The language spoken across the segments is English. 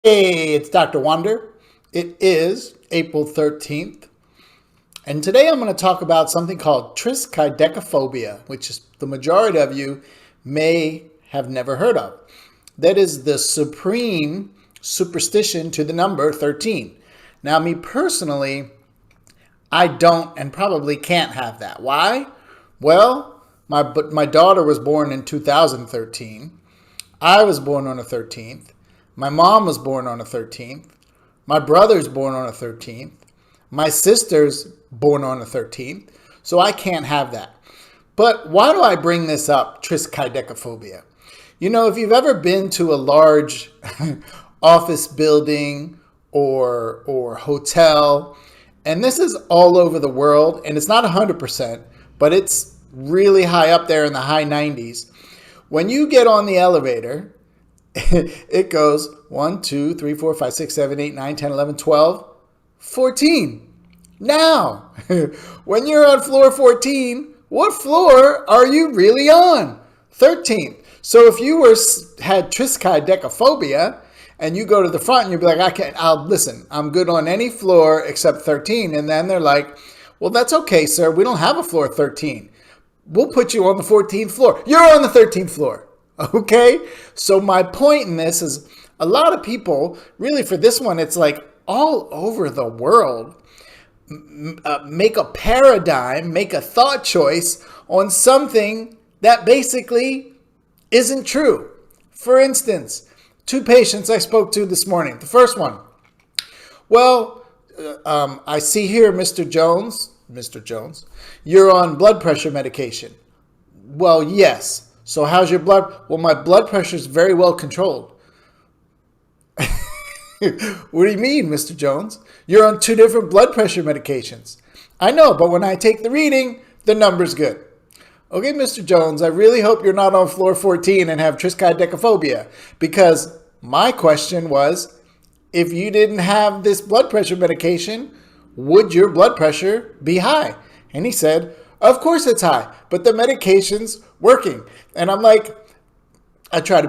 Hey, it's Dr. Wonder. It is April 13th, and today I'm going to talk about something called Triskaidekaphoia, which is the majority of you may have never heard of. That is the supreme superstition to the number 13. Now, me personally, I don't and probably can't have that. Why? Well, my daughter was born in 2013. I was born on the 13th. My mom was born on the 13th. My brother's born on the 13th. My sister's born on the 13th. So I can't have that. But why do I bring this up, Triskaidekaphoia? You know, if you've ever been to a large office building or hotel, and this is all over the world, and it's not 100%, but it's really high up there in the high 90s. When you get on the elevator, it goes 1, 2, 3, 4, 5, 6, 7, 8, 9, 10, 11, 12, 14. Now, when you're on floor 14, what floor are you really on? 13th. So if you had Triskaidekaphoia and you go to the front and you'll be like, listen, I'm good on any floor except 13. And then they're like, well, that's okay, sir. We don't have a floor 13. We'll put you on the 14th floor. You're on the 13th floor. Okay, so my point in this is a lot of people, really for this one, it's like all over the world, make a paradigm, make a thought choice on something that basically isn't true. For instance, 2 patients I spoke to this morning. The first one, well, I see here, Mr. Jones, you're on blood pressure medication. Well, yes. So how's your blood? Well, my blood pressure is very well controlled. What do you mean, Mr. Jones? You're on 2 different blood pressure medications. I know, but when I take the reading, the number's good. Okay, Mr. Jones, I really hope you're not on floor 14 and have Triskaidekaphoia, because my question was, if you didn't have this blood pressure medication, would your blood pressure be high? And he said, of course it's high, but the medication's working. And I'm like, I try to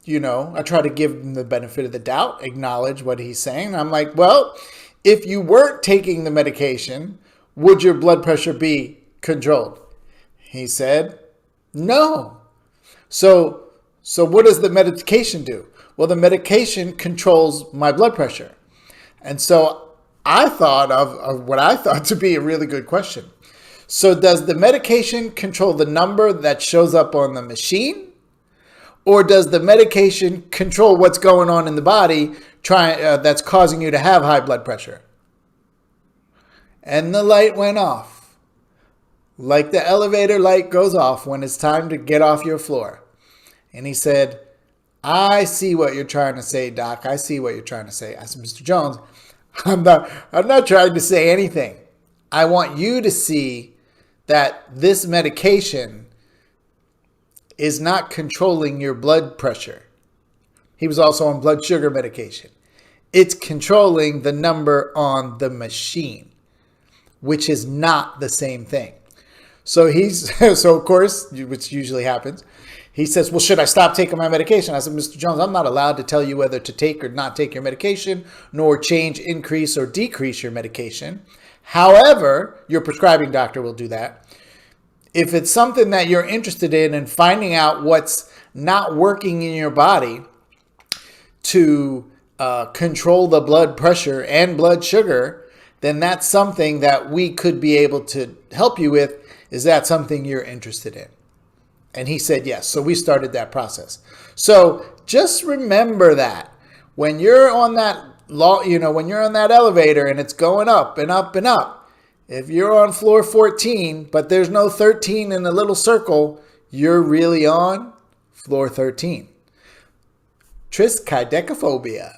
give him the benefit of the doubt, acknowledge what he's saying. I'm like, well, if you weren't taking the medication, would your blood pressure be controlled? He said, no. So what does the medication do? Well, the medication controls my blood pressure. And so I thought of what I thought to be a really good question. So does the medication control the number that shows up on the machine? Or does the medication control what's going on in the body that's causing you to have high blood pressure? And the light went off. Like the elevator light goes off when it's time to get off your floor. And he said, I see what you're trying to say, Doc. I see what you're trying to say. I said, Mr. Jones, I'm not trying to say anything. I want you to see that this medication is not controlling your blood pressure. He was also on blood sugar medication. It's controlling the number on the machine, which is not the same thing. So of course, which usually happens, he says, well, should I stop taking my medication? I said, Mr. Jones, I'm not allowed to tell you whether to take or not take your medication, nor change, increase, or decrease your medication. However, your prescribing doctor will do that. If it's something that you're interested in and finding out what's not working in your body to control the blood pressure and blood sugar, then that's something that we could be able to help you with. Is that something you're interested in? And he said yes. So we started that process. So just remember that when you're on that when you're on that elevator and it's going up and up and up, if you're on floor 14, but there's no 13 in the little circle, you're really on floor 13. Triskaidekaphoia.